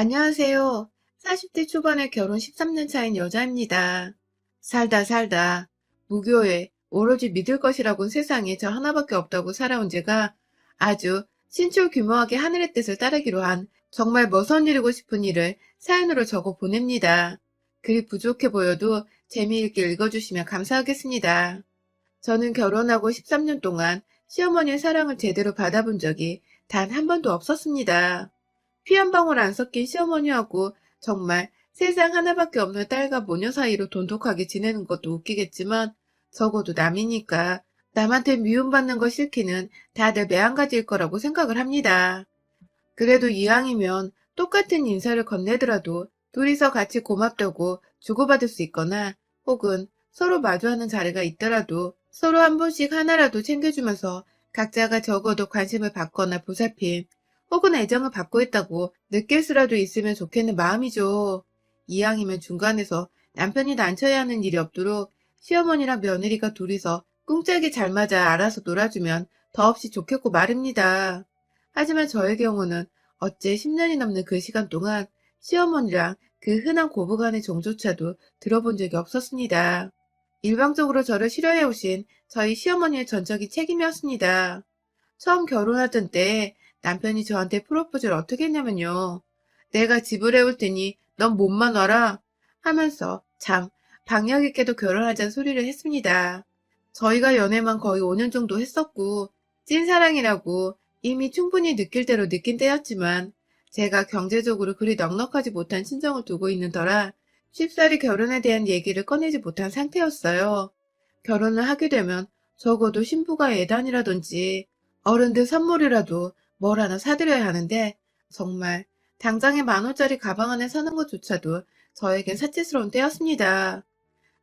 안녕하세요. 40대 초반에 결혼 13년 차인 여자입니다. 살다 무교회 오로지 믿을 것이라곤 세상에 저 하나밖에 없다고 살아온 제가 아주 신출 규모하게 하늘의 뜻을 따르기로 한 정말 머선이루고 싶은 일을 사연으로 적어 보냅니다. 글이 부족해 보여도 재미있게 읽어주시면 감사하겠습니다. 저는 결혼하고 13년 동안 시어머니의 사랑을 제대로 받아본 적이 단 한 번도 없었습니다. 피 한 방울 안 섞인 시어머니하고 정말 세상 하나밖에 없는 딸과 모녀 사이로 돈독하게 지내는 것도 웃기겠지만 적어도 남이니까 남한테 미움받는 거 싫기는 다들 매한가지일 거라고 생각을 합니다. 그래도 이왕이면 똑같은 인사를 건네더라도 둘이서 같이 고맙다고 주고받을 수 있거나 혹은 서로 마주하는 자리가 있더라도 서로 한 번씩 하나라도 챙겨주면서 각자가 적어도 관심을 받거나 보살핌 혹은 애정을 받고 있다고 느낄 수라도 있으면 좋겠는 마음이죠. 이왕이면 중간에서 남편이 난처해야 하는 일이 없도록 시어머니랑 며느리가 둘이서 꿍짝이 잘 맞아 알아서 놀아주면 더없이 좋겠고 말입니다. 하지만 저의 경우는 어째 10년이 넘는 그 시간 동안 시어머니랑 그 흔한 고부간의 정조차도 들어본 적이 없었습니다. 일방적으로 저를 싫어해오신 저희 시어머니의 전적인 책임이었습니다. 처음 결혼하던 때 남편이 저한테 프로포즈를 어떻게 했냐면요. 내가 집을 해올 테니 넌 몸만 와라 하면서 참 박력 있게도 결혼하자는 소리를 했습니다. 저희가 연애만 거의 5년 정도 했었고 찐사랑이라고 이미 충분히 느낄 대로 느낀 때였지만 제가 경제적으로 그리 넉넉하지 못한 친정을 두고 있는 터라 쉽사리 결혼에 대한 얘기를 꺼내지 못한 상태였어요. 결혼을 하게 되면 적어도 신부가 예단이라든지 어른들 선물이라도 뭘 하나 사드려야 하는데 정말 당장에 10,000원짜리 가방 안에 사는 것조차도 저에겐 사치스러운 때였습니다.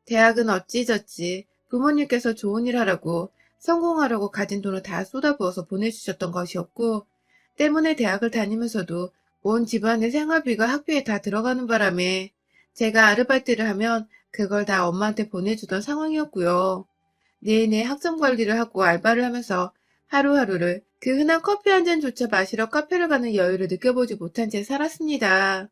대학은 어찌저찌 부모님께서 좋은 일 하라고 성공하려고 가진 돈을 다 쏟아부어서 보내주셨던 것이었고 때문에 대학을 다니면서도 온 집안의 생활비가 학비에 다 들어가는 바람에 제가 아르바이트를 하면 그걸 다 엄마한테 보내주던 상황이었고요. 내내 학점 관리를 하고 알바를 하면서 하루하루를 그 흔한 커피 한 잔조차 마시러 카페를 가는 여유를 느껴보지 못한 채 살았습니다.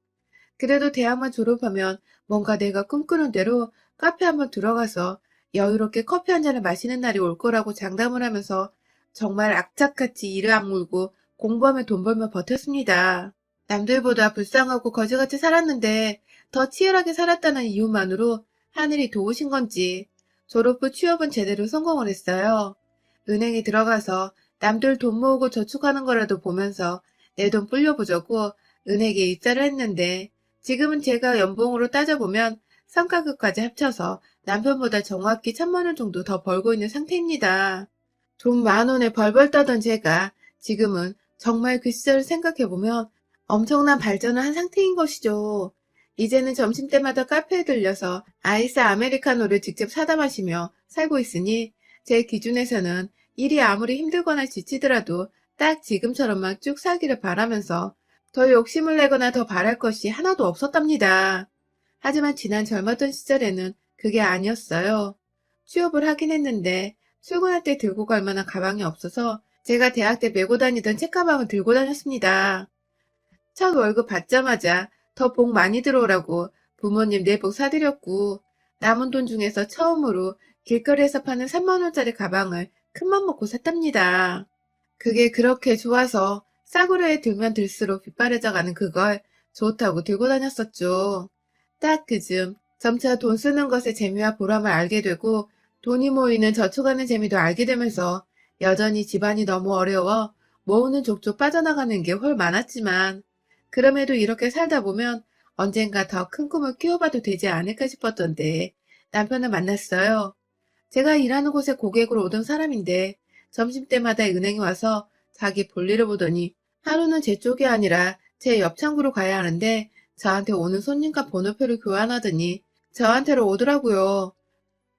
그래도 대학만 졸업하면 뭔가 내가 꿈꾸는 대로 카페 한번 들어가서 여유롭게 커피 한 잔을 마시는 날이 올 거라고 장담을 하면서 정말 악착같이 이를 악물고 공부하며 돈 벌며 버텼습니다. 남들보다 불쌍하고 거지같이 살았는데 더 치열하게 살았다는 이유만으로 하늘이 도우신 건지 졸업 후 취업은 제대로 성공을 했어요. 은행에 들어가서 남들 돈 모으고 저축하는 거라도 보면서 내 돈 불려보자고 은행에 입사를 했는데 지금은 제가 연봉으로 따져보면 성과급까지 합쳐서 남편보다 정확히 1,000만 원 정도 더 벌고 있는 상태입니다. 돈 10,000원에 벌벌 떠던 제가 지금은 정말 그 시절을 생각해보면 엄청난 발전을 한 상태인 것이죠. 이제는 점심때마다 카페에 들려서 아이스 아메리카노를 직접 사다 마시며 살고 있으니 제 기준에서는 일이 아무리 힘들거나 지치더라도 딱 지금처럼만 쭉 살기를 바라면서 더 욕심을 내거나 더 바랄 것이 하나도 없었답니다. 하지만 지난 젊었던 시절에는 그게 아니었어요. 취업을 하긴 했는데 출근할 때 들고 갈 만한 가방이 없어서 제가 대학 때 메고 다니던 책가방을 들고 다녔습니다. 첫 월급 받자마자 더 복 많이 들어오라고 부모님 내복 사드렸고 남은 돈 중에서 처음으로 길거리에서 파는 3만 원짜리 가방을 큰맘 먹고 샀답니다. 그게 그렇게 좋아서 싸구려에 들면 들수록 빗바래져 가는 그걸 좋다고 들고 다녔었죠. 딱 그쯤 점차 돈 쓰는 것의 재미와 보람을 알게 되고 돈이 모이는 저축하는 재미도 알게 되면서 여전히 집안이 너무 어려워 모으는 족족 빠져나가는 게 훨 많았지만 그럼에도 이렇게 살다 보면 언젠가 더 큰 꿈을 키워봐도 되지 않을까 싶었던데 남편을 만났어요. 제가 일하는 곳에 고객으로 오던 사람인데 점심때마다 은행에 와서 자기 볼일을 보더니 하루는 제 쪽이 아니라 제 옆 창구로 가야 하는데 저한테 오는 손님과 번호표를 교환하더니 저한테로 오더라고요.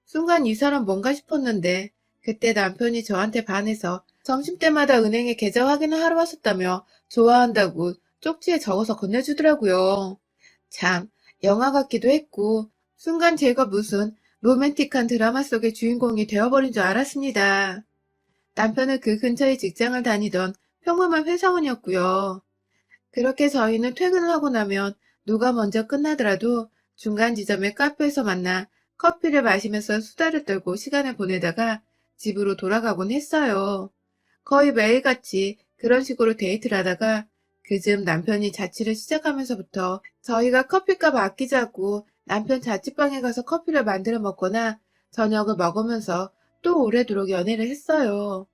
순간 이 사람 뭔가 싶었는데 그때 남편이 저한테 반해서 점심때마다 은행에 계좌 확인을 하러 왔었다며 좋아한다고 쪽지에 적어서 건네주더라고요. 참 영화 같기도 했고 순간 제가 무슨 로맨틱한 드라마 속의 주인공이 되어버린 줄 알았습니다. 남편은 그 근처에 직장을 다니던 평범한 회사원이었고요. 그렇게 저희는 퇴근을 하고 나면 누가 먼저 끝나더라도 중간 지점의 카페에서 만나 커피를 마시면서 수다를 떨고 시간을 보내다가 집으로 돌아가곤 했어요. 거의 매일같이 그런 식으로 데이트를 하다가 그즘 남편이 자취를 시작하면서부터 저희가 커피값 아끼자고 남편 자취방에 가서 커피를 만들어 먹거나 저녁을 먹으면서 또 오래도록 연애를 했어요.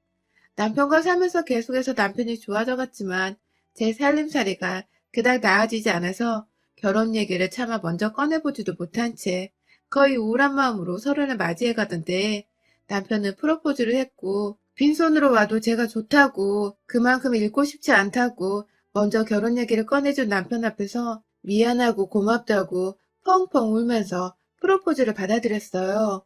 남편과 살면서 계속해서 남편이 좋아져갔지만 제 살림살이가 그닥 나아지지 않아서 결혼 얘기를 차마 먼저 꺼내보지도 못한 채 거의 우울한 마음으로 서로를 맞이해 가던데 남편은 프로포즈를 했고 빈손으로 와도 제가 좋다고 그만큼 잃고 싶지 않다고 먼저 결혼 얘기를 꺼내준 남편 앞에서 미안하고 고맙다고 펑펑 울면서 프로포즈를 받아들였어요.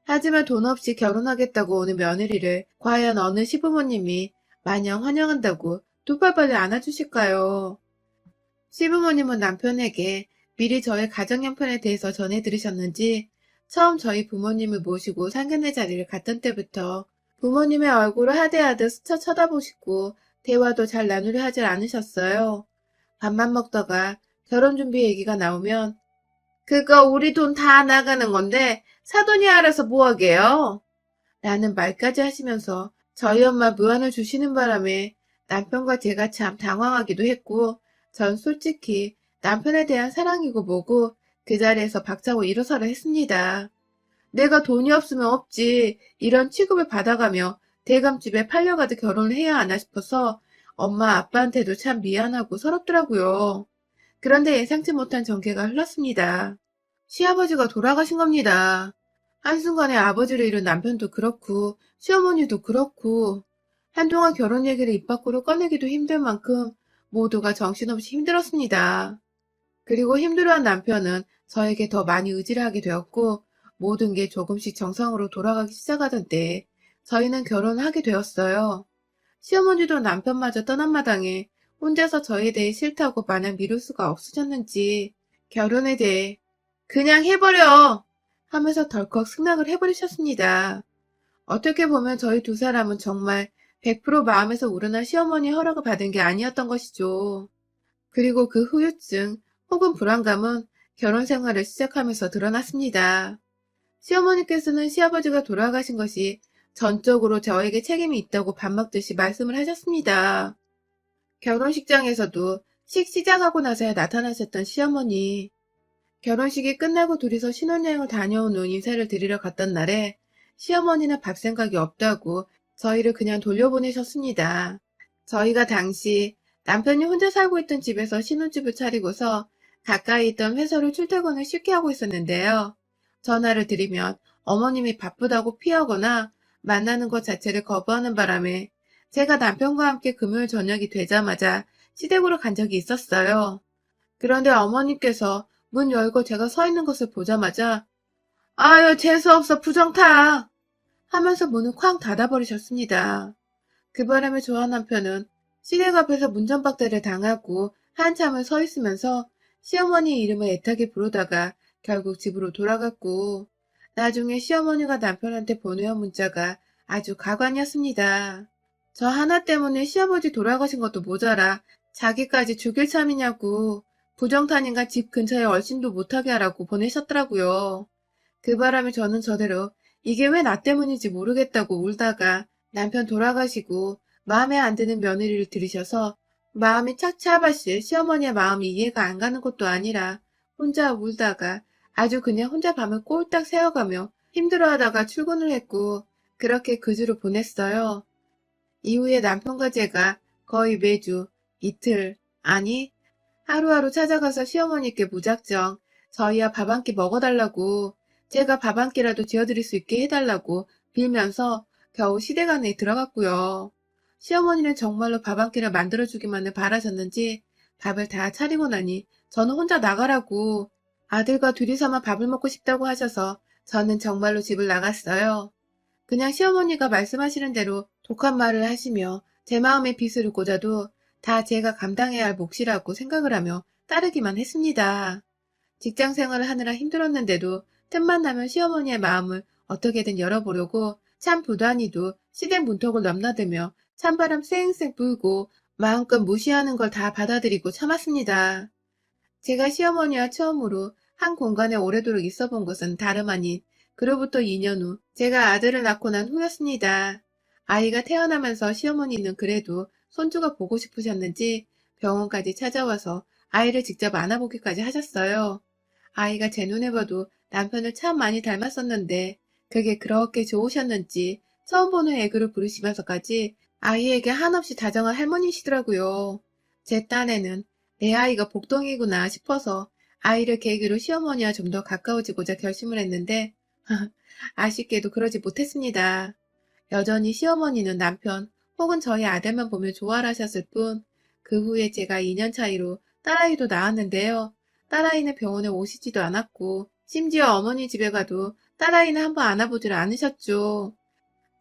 하지만 돈 없이 결혼하겠다고 오는 며느리를 과연 어느 시부모님이 마냥 환영한다고 두 팔 벌려 안아주실까요? 시부모님은 남편에게 미리 저의 가정 형편에 대해서 전해 들으셨는지 처음 저희 부모님을 모시고 상견례 자리를 갔던 때부터 부모님의 얼굴을 하대하듯 스쳐 쳐다보시고 대화도 잘 나누려 하질 않으셨어요. 밥만 먹다가 결혼 준비 얘기가 나오면 그거 우리 돈 다 나가는 건데 사돈이 알아서 뭐하게요? 라는 말까지 하시면서 저희 엄마 무안을 주시는 바람에 남편과 제가 참 당황하기도 했고 전 솔직히 남편에 대한 사랑이고 뭐고 그 자리에서 박차고 일어서라 했습니다. 내가 돈이 없으면 없지 이런 취급을 받아가며 대감집에 팔려가듯 결혼을 해야 하나 싶어서 엄마 아빠한테도 참 미안하고 서럽더라고요. 그런데 예상치 못한 전개가 흘렀습니다. 시아버지가 돌아가신 겁니다. 한순간에 아버지를 잃은 남편도 그렇고 시어머니도 그렇고 한동안 결혼 얘기를 입 밖으로 꺼내기도 힘들 만큼 모두가 정신없이 힘들었습니다. 그리고 힘들어한 남편은 저에게 더 많이 의지를 하게 되었고 모든 게 조금씩 정상으로 돌아가기 시작하던 때에 저희는 결혼을 하게 되었어요. 시어머니도 남편마저 떠난 마당에 혼자서 저에 대해 싫다고 마냥 미룰 수가 없으셨는지 결혼에 대해 그냥 해버려 하면서 덜컥 승낙을 해버리셨습니다. 어떻게 보면 저희 두 사람은 정말 100% 마음에서 우러난 시어머니의 허락을 받은 게 아니었던 것이죠. 그리고 그 후유증 혹은 불안감은 결혼 생활을 시작하면서 드러났습니다. 시어머니께서는 시아버지가 돌아가신 것이 전적으로 저에게 책임이 있다고 밥 먹듯이 말씀을 하셨습니다. 결혼식장에서도 시작하고 나서야 나타나셨던 시어머니. 결혼식이 끝나고 둘이서 신혼여행을 다녀온 후 인사를 드리러 갔던 날에 시어머니는 밥 생각이 없다고 저희를 그냥 돌려보내셨습니다. 저희가 당시 남편이 혼자 살고 있던 집에서 신혼집을 차리고서 가까이 있던 회사로 출퇴근을 쉽게 하고 있었는데요. 전화를 드리면 어머님이 바쁘다고 피하거나 만나는 것 자체를 거부하는 바람에 제가 남편과 함께 금요일 저녁이 되자마자 시댁으로 간 적이 있었어요. 그런데 어머니께서 문 열고 제가 서 있는 것을 보자마자 아유 재수없어 부정타 하면서 문을 쾅 닫아버리셨습니다. 그 바람에 저와 남편은 시댁 앞에서 문전박대를 당하고 한참을 서 있으면서 시어머니 이름을 애타게 부르다가 결국 집으로 돌아갔고 나중에 시어머니가 남편한테 보내온 문자가 아주 가관이었습니다. 저 하나 때문에 시아버지 돌아가신 것도 모자라 자기까지 죽일 참이냐고 부정탄인가 집 근처에 얼씬도 못하게 하라고 보내셨더라고요. 그 바람에 저는 저대로 이게 왜 나 때문인지 모르겠다고 울다가 남편 돌아가시고 마음에 안 드는 며느리를 들이셔서 마음이 착잡하실 시어머니의 마음이 이해가 안 가는 것도 아니라 혼자 울다가 아주 그냥 혼자 밤을 꼴딱 새워가며 힘들어하다가 출근을 했고 그렇게 그 주를 보냈어요. 이후에 남편과 제가 거의 매주 이틀, 아니 하루하루 찾아가서 시어머니께 무작정 저희야 밥 한 끼 먹어달라고 제가 밥 한 끼라도 지어드릴 수 있게 해달라고 빌면서 겨우 시댁 안에 들어갔고요. 시어머니는 정말로 밥 한 끼를 만들어주기만을 바라셨는지 밥을 다 차리고 나니 저는 혼자 나가라고 아들과 둘이서만 밥을 먹고 싶다고 하셔서 저는 정말로 집을 나갔어요. 그냥 시어머니가 말씀하시는 대로 독한 말을 하시며 제 마음에 빗을 꽂아도 다 제가 감당해야 할 몫이라고 생각을 하며 따르기만 했습니다. 직장 생활을 하느라 힘들었는데도 틈만 나면 시어머니의 마음을 어떻게든 열어보려고 참 부단히도 시댁 문턱을 넘나들며 찬바람 쌩쌩 불고 마음껏 무시하는 걸 다 받아들이고 참았습니다. 제가 시어머니와 처음으로 한 공간에 오래도록 있어 본 것은 다름 아닌 그로부터 2년 후 제가 아들을 낳고 난 후였습니다. 아이가 태어나면서 시어머니는 그래도 손주가 보고 싶으셨는지 병원까지 찾아와서 아이를 직접 안아보기까지 하셨어요. 아이가 제 눈에 봐도 남편을 참 많이 닮았었는데 그게 그렇게 좋으셨는지 처음 보는 애교를 부르시면서까지 아이에게 한없이 다정한 할머니시더라고요. 제 딴에는 내 아이가 복덩이구나 싶어서 아이를 계기로 시어머니와 좀 더 가까워지고자 결심을 했는데 아쉽게도 그러지 못했습니다. 여전히 시어머니는 남편 혹은 저희 아들만 보면 좋아라 하셨을 뿐 그 후에 제가 2년 차이로 딸아이도 낳았는데요. 딸아이는 병원에 오시지도 않았고 심지어 어머니 집에 가도 딸아이는 한번 안아보지를 않으셨죠.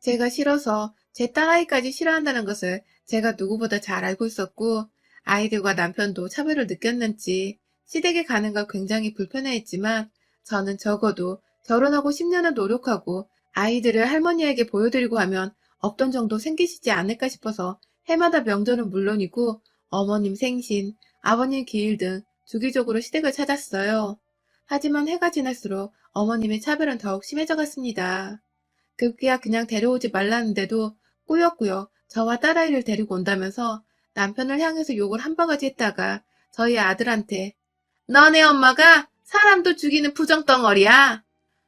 제가 싫어서 제 딸아이까지 싫어한다는 것을 제가 누구보다 잘 알고 있었고 아이들과 남편도 차별을 느꼈는지 시댁에 가는 걸 굉장히 불편해했지만 저는 적어도 결혼하고 10년을 노력하고 아이들을 할머니에게 보여드리고 하면 없던 정도 생기시지 않을까 싶어서 해마다 명절은 물론이고 어머님 생신, 아버님 기일 등 주기적으로 시댁을 찾았어요. 하지만 해가 지날수록 어머님의 차별은 더욱 심해져 갔습니다. 급기야 그냥 데려오지 말라는데도 꾸역꾸역 저와 딸아이를 데리고 온다면서 남편을 향해서 욕을 한 바가지 했다가 저희 아들한테 너네 엄마가 사람도 죽이는 부정덩어리야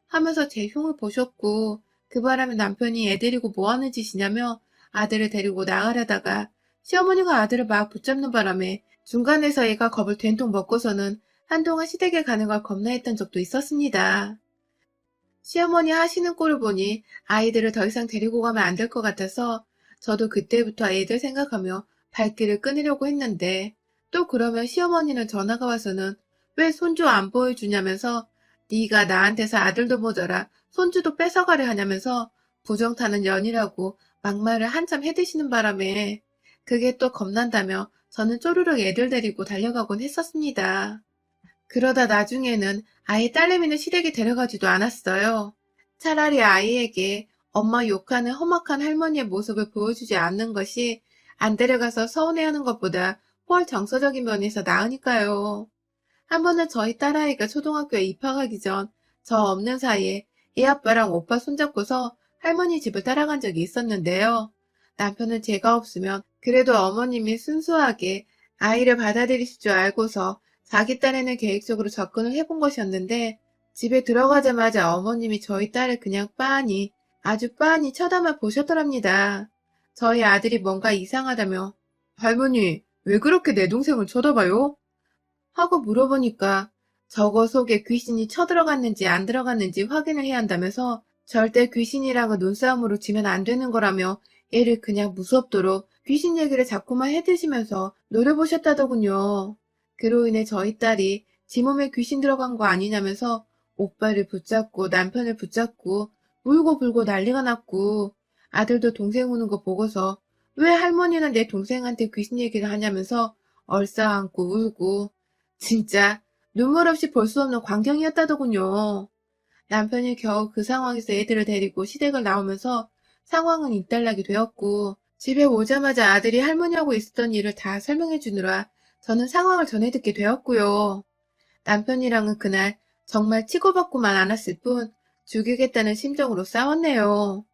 하면서 제 흉을 보셨고 그 바람에 남편이 애 데리고 뭐 하는 짓이냐며 아들을 데리고 나가려다가 시어머니가 아들을 막 붙잡는 바람에 중간에서 애가 겁을 된통 먹고서는 한동안 시댁에 가는 걸 겁나했던 적도 있었습니다. 시어머니 하시는 꼴을 보니 아이들을 더 이상 데리고 가면 안 될 것 같아서 저도 그때부터 애들 생각하며 발길을 끊으려고 했는데 또 그러면 시어머니는 전화가 와서는 왜 손주 안 보여주냐면서 네가 나한테서 아들도 모자라 손주도 뺏어가려 하냐면서 부정타는 년이라고 막말을 한참 해대시는 바람에 그게 또 겁난다며 저는 쪼르륵 애들 데리고 달려가곤 했었습니다. 그러다 나중에는 아예 딸내미는 시댁에 데려가지도 않았어요. 차라리 아이에게 엄마 욕하는 험악한 할머니의 모습을 보여주지 않는 것이 안 데려가서 서운해하는 것보다 훨 정서적인 면에서 나으니까요. 한 번은 저희 딸아이가 초등학교에 입학하기 전 저 없는 사이에 애 아빠랑 오빠 손잡고서 할머니 집을 따라간 적이 있었는데요. 남편은 제가 없으면 그래도 어머님이 순수하게 아이를 받아들이실 줄 알고서 자기 딸에는 계획적으로 접근을 해본 것이었는데 집에 들어가자마자 어머님이 저희 딸을 그냥 빤히 아주 빤히 쳐다만 보셨더랍니다. 저희 아들이 뭔가 이상하다며 할머니 왜 그렇게 내 동생을 쳐다봐요? 하고 물어보니까 저거 속에 귀신이 쳐들어갔는지 안 들어갔는지 확인을 해야 한다면서 절대 귀신이랑은 눈싸움으로 지면 안 되는 거라며 애를 그냥 무섭도록 귀신 얘기를 자꾸만 해드시면서 노려보셨다더군요. 그로 인해 저희 딸이 지 몸에 귀신 들어간 거 아니냐면서 오빠를 붙잡고 남편을 붙잡고 울고불고 난리가 났고 아들도 동생 우는 거 보고서 왜 할머니는 내 동생한테 귀신 얘기를 하냐면서 얼싸안고 울고 진짜 눈물 없이 볼 수 없는 광경이었다더군요. 남편이 겨우 그 상황에서 애들을 데리고 시댁을 나오면서 상황은 일단락이 되었고 집에 오자마자 아들이 할머니하고 있었던 일을 다 설명해 주느라 저는 상황을 전해 듣게 되었고요. 남편이랑은 그날 정말 치고받고만 않았을 뿐 죽이겠다는 심정으로 싸웠네요.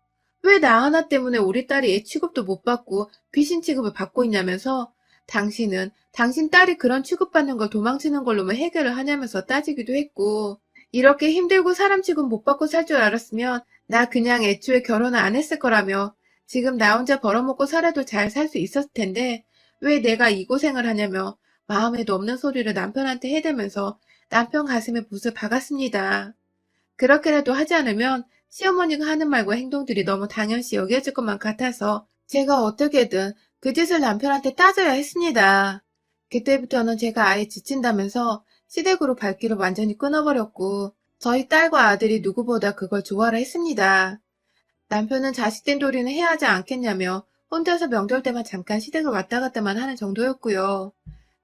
왜 나 하나 때문에 우리 딸이 애 취급도 못 받고 귀신 취급을 받고 있냐면서 당신은 당신 딸이 그런 취급받는 걸 도망치는 걸로만 해결을 하냐면서 따지기도 했고 이렇게 힘들고 사람 취급 못 받고 살 줄 알았으면 나 그냥 애초에 결혼을 안 했을 거라며 지금 나 혼자 벌어먹고 살아도 잘 살 수 있었을 텐데 왜 내가 이 고생을 하냐며 마음에도 없는 소리를 남편한테 해대면서 남편 가슴에 붓을 박았습니다. 그렇게라도 하지 않으면 시어머니가 하는 말과 행동들이 너무 당연시 여겨질 것만 같아서 제가 어떻게든 그 짓을 남편한테 따져야 했습니다. 그때부터는 제가 아예 지친다면서 시댁으로 발길을 완전히 끊어버렸고 저희 딸과 아들이 누구보다 그걸 좋아라 했습니다. 남편은 자식된 도리는 해야 하지 않겠냐며 혼자서 명절 때만 잠깐 시댁을 왔다 갔다만 하는 정도였고요.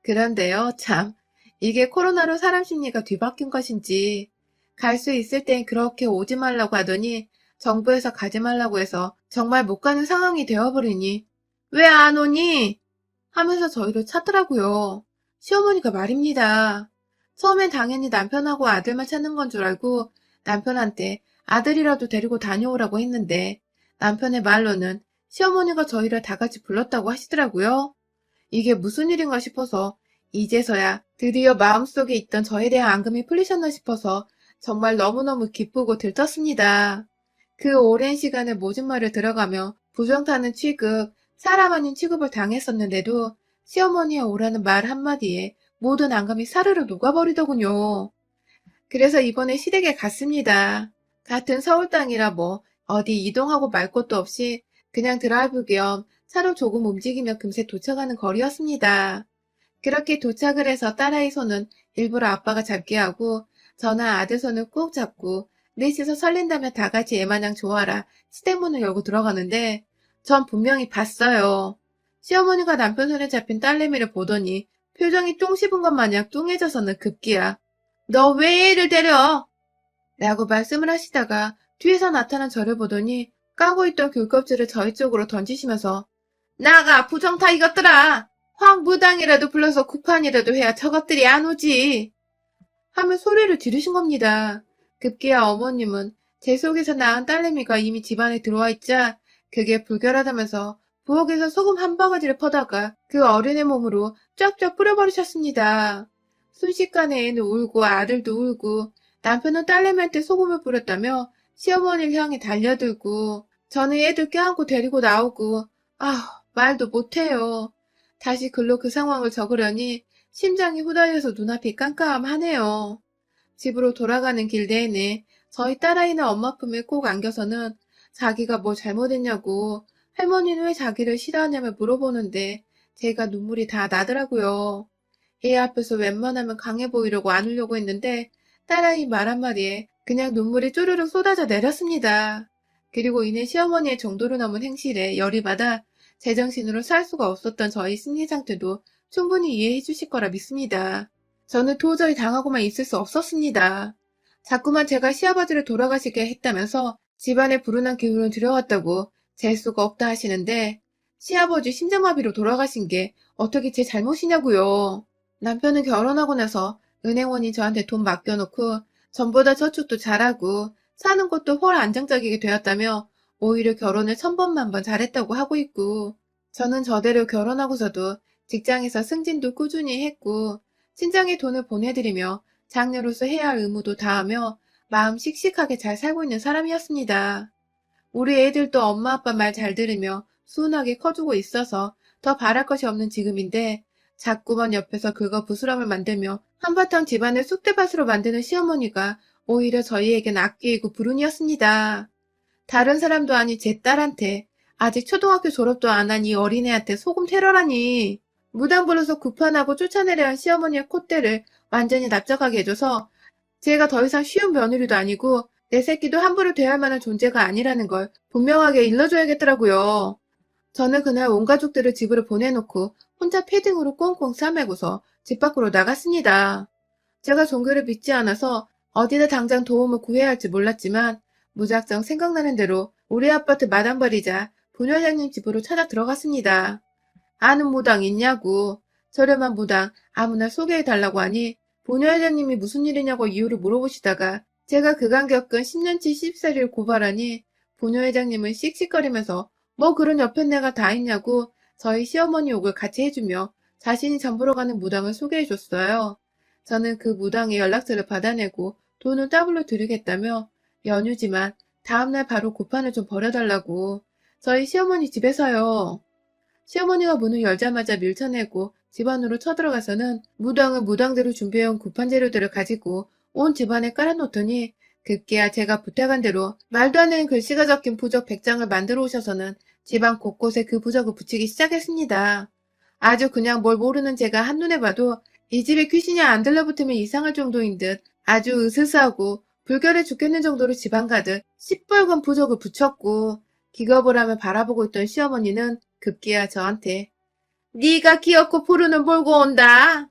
그런데요, 참, 이게 코로나로 사람 심리가 뒤바뀐 것인지 갈 수 있을 땐 그렇게 오지 말라고 하더니 정부에서 가지 말라고 해서 정말 못 가는 상황이 되어버리니 왜 안 오니? 하면서 저희를 찾더라고요. 시어머니가 말입니다. 처음엔 당연히 남편하고 아들만 찾는 건 줄 알고 남편한테 아들이라도 데리고 다녀오라고 했는데 남편의 말로는 시어머니가 저희를 다 같이 불렀다고 하시더라고요. 이게 무슨 일인가 싶어서 이제서야 드디어 마음속에 있던 저에 대한 앙금이 풀리셨나 싶어서 정말 너무너무 기쁘고 들떴습니다. 그 오랜 시간에 모진 말을 들어가며 부정타는 취급, 사람 아닌 취급을 당했었는데도 시어머니의 오라는 말 한마디에 모든 앙금이 사르르 녹아버리더군요. 그래서 이번에 시댁에 갔습니다. 같은 서울 땅이라 뭐 어디 이동하고 말 것도 없이 그냥 드라이브 겸 차로 조금 움직이며 금세 도착하는 거리였습니다. 그렇게 도착을 해서 딸아이 손은 일부러 아빠가 잡게 하고 저는 아들 손을 꾹 잡고 넷이서 설렌다며 다 같이 애마냥 좋아라 시댁 문을 열고 들어가는데 전 분명히 봤어요. 시어머니가 남편 손에 잡힌 딸내미를 보더니 표정이 똥 씹은 것 마냥 뚱해져서는 급기야 너 왜 애를 데려? 라고 말씀을 하시다가 뒤에서 나타난 저를 보더니 까고 있던 귤껍질을 저희 쪽으로 던지시면서 나가 부정타 이것들아! 황무당이라도 불러서 구판이라도 해야 저것들이 안 오지! 하며 소리를 지르신 겁니다. 급기야 어머님은 제 속에서 낳은 딸내미가 이미 집안에 들어와 있자 그게 불결하다면서 부엌에서 소금 한 바가지를 퍼다가 그 어린애 몸으로 쫙쫙 뿌려버리셨습니다. 순식간에 애는 울고 아들도 울고 남편은 딸내미한테 소금을 뿌렸다며 시어머니를 향해 달려들고 저는 애들 껴안고 데리고 나오고 말도 못해요. 다시 글로 그 상황을 적으려니 심장이 후달려서 눈앞이 깜깜하네요. 집으로 돌아가는 길 내내 저희 딸아이는 엄마 품에 꼭 안겨서는 자기가 뭐 잘못했냐고 할머니는 왜 자기를 싫어하냐며 물어보는데 제가 눈물이 다 나더라고요. 애 앞에서 웬만하면 강해 보이려고 안으려고 했는데 딸아이 말 한마디에 그냥 눈물이 쪼르륵 쏟아져 내렸습니다. 그리고 이내 시어머니의 정도로 넘은 행실에 열이 받아 제정신으로 살 수가 없었던 저희 심리 상태도 충분히 이해해 주실 거라 믿습니다. 저는 도저히 당하고만 있을 수 없었습니다. 자꾸만 제가 시아버지를 돌아가시게 했다면서 집안에 불운한 기운을 들여왔다고 잴 수가 없다 하시는데 시아버지 심장마비로 돌아가신 게 어떻게 제 잘못이냐고요. 남편은 결혼하고 나서 은행원이 저한테 돈 맡겨놓고 전보다 저축도 잘하고 사는 것도 훨 안정적이게 되었다며 오히려 결혼을 천번만번 잘했다고 하고 있고 저는 저대로 결혼하고서도 직장에서 승진도 꾸준히 했고 친정에 돈을 보내드리며 장녀로서 해야 할 의무도 다하며 마음 씩씩하게 잘 살고 있는 사람이었습니다. 우리 애들도 엄마 아빠 말 잘 들으며 순하게 커주고 있어서 더 바랄 것이 없는 지금인데 자꾸만 옆에서 긁어 부스럼을 만들며 한바탕 집안을 쑥대밭으로 만드는 시어머니가 오히려 저희에겐 악기이고 불운이었습니다. 다른 사람도 아닌 제 딸한테 아직 초등학교 졸업도 안 한 이 어린애한테 소금 테러라니. 무당 불러서 구판하고 쫓아내려 한 시어머니의 콧대를 완전히 납작하게 해줘서 제가 더 이상 쉬운 며느리도 아니고 내 새끼도 함부로 대할 만한 존재가 아니라는 걸 분명하게 일러줘야겠더라고요. 저는 그날 온 가족들을 집으로 보내놓고 혼자 패딩으로 꽁꽁 싸매고서 집 밖으로 나갔습니다. 제가 종교를 믿지 않아서 어디다 당장 도움을 구해야 할지 몰랐지만 무작정 생각나는 대로 우리 아파트 마당발이자 부녀장님 집으로 찾아 들어갔습니다. 아는 무당 있냐고 저렴한 무당 아무나 소개해달라고 하니 부녀회장님이 무슨 일이냐고 이유를 물어보시다가 제가 그간 겪은 10년치 시집살이를 고발하니 부녀회장님은 씩씩거리면서 뭐 그런 여편네가 다 있냐고 저희 시어머니 욕을 같이 해주며 자신이 잠보러 가는 무당을 소개해줬어요. 저는 그 무당의 연락처를 받아내고 돈을 더블로 드리겠다며 연휴지만 다음날 바로 고판을 좀 버려달라고 저희 시어머니 집에서요. 시어머니가 문을 열자마자 밀쳐내고 집 안으로 쳐들어가서는 무당은 무당대로 준비해온 구판 재료들을 가지고 온 집안에 깔아놓더니 급기야 제가 부탁한 대로 말도 안 되는 글씨가 적힌 부적 100장을 만들어 오셔서는 집안 곳곳에 그 부적을 붙이기 시작했습니다. 아주 그냥 뭘 모르는 제가 한눈에 봐도 이 집에 귀신이 안 들러붙으면 이상할 정도인 듯 아주 으스스하고 불결해 죽겠는 정도로 집안 가득 시뻘건 부적을 붙였고 기겁을 하며 바라보고 있던 시어머니는 급기야 저한테 네가 기어코 푸르는 몰고 온다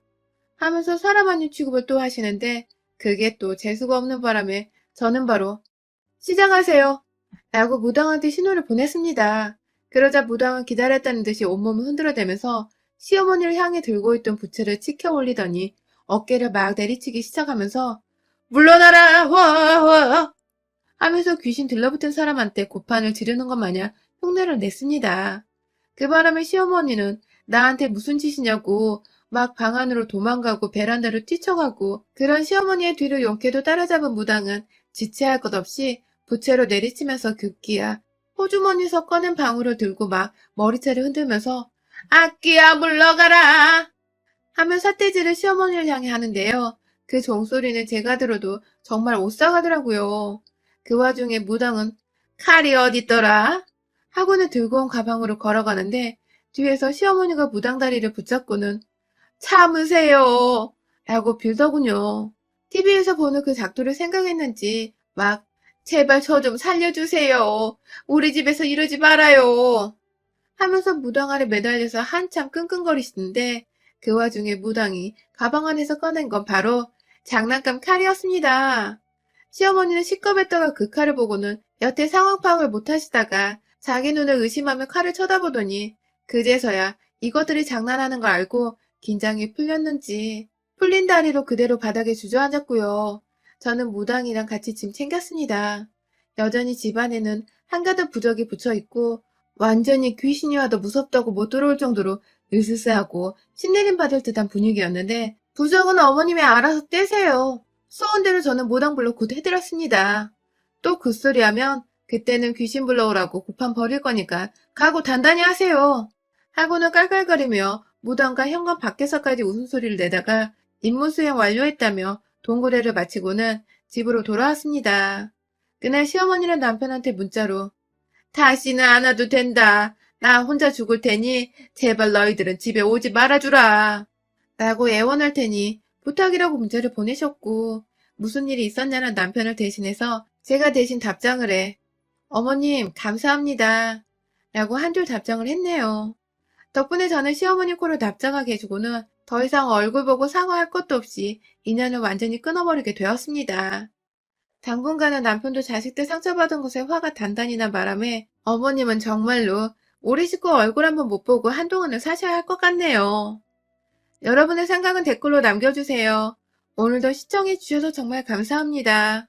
하면서 사람 아닌 취급을 또 하시는데 그게 또 재수가 없는 바람에 저는 바로 시장하세요 라고 무당한테 신호를 보냈습니다. 그러자 무당은 기다렸다는 듯이 온몸을 흔들어대면서 시어머니를 향해 들고 있던 부채를 치켜 올리더니 어깨를 막 내리치기 시작하면서 물러나라! 허허! 하면서 귀신 들러붙은 사람한테 고판을 지르는 것 마냥 흉내를 냈습니다. 그 바람에 시어머니는 나한테 무슨 짓이냐고 막 방 안으로 도망가고 베란다로 뛰쳐가고 그런 시어머니의 뒤를 용케도 따라잡은 무당은 지체할 것 없이 부채로 내리치면서 급기야 호주머니에서 꺼낸 방울을 들고 막 머리채를 흔들면서 악기야 물러가라 하며 삿대질을 시어머니를 향해 하는데요. 그 종소리는 제가 들어도 정말 오싹하더라고요. 그 와중에 무당은 칼이 어딨더라? 하고는 들고 온 가방으로 걸어가는데 뒤에서 시어머니가 무당 다리를 붙잡고는 참으세요 라고 빌더군요. TV에서 보는 그 작두를 생각했는지 막 제발 저 좀 살려주세요. 우리 집에서 이러지 말아요. 하면서 무당 아래 매달려서 한참 끙끙거리시는데 그 와중에 무당이 가방 안에서 꺼낸 건 바로 장난감 칼이었습니다. 시어머니는 시겁했다가 그 칼을 보고는 여태 상황 파악을 못하시다가 자기 눈을 의심하며 칼을 쳐다보더니 그제서야 이것들이 장난하는 걸 알고 긴장이 풀렸는지 풀린 다리로 그대로 바닥에 주저앉았고요. 저는 무당이랑 같이 짐 챙겼습니다. 여전히 집안에는 한가득 부적이 붙여있고 완전히 귀신이 와도 무섭다고 못 들어올 정도로 으스스하고 신내림 받을 듯한 분위기였는데 부적은 어머님이 알아서 떼세요. 소원대로 저는 무당불로 곧 해드렸습니다. 또 그 소리 하면 그때는 귀신 불러오라고 고판 버릴 거니까 각오 단단히 하세요. 하고는 깔깔거리며 무당과 현관 밖에서까지 웃음소리를 내다가 임무 수행 완료했다며 동고래를 마치고는 집으로 돌아왔습니다. 그날 시어머니는 남편한테 문자로 다시는 안 와도 된다. 나 혼자 죽을 테니 제발 너희들은 집에 오지 말아주라. 라고 애원할 테니 부탁이라고 문자를 보내셨고 무슨 일이 있었냐는 남편을 대신해서 제가 대신 답장을 해. 어머님 감사합니다. 라고 한 줄 답장을 했네요. 덕분에 저는 시어머니 콜을 답장하게 해주고는 더 이상 얼굴 보고 사과할 것도 없이 인연을 완전히 끊어버리게 되었습니다. 당분간은 남편도 자식들 상처받은 것에 화가 단단히 난 바람에 어머님은 정말로 우리 식구 얼굴 한번 못 보고 한동안은 사셔야 할 것 같네요. 여러분의 생각은 댓글로 남겨주세요. 오늘도 시청해주셔서 정말 감사합니다.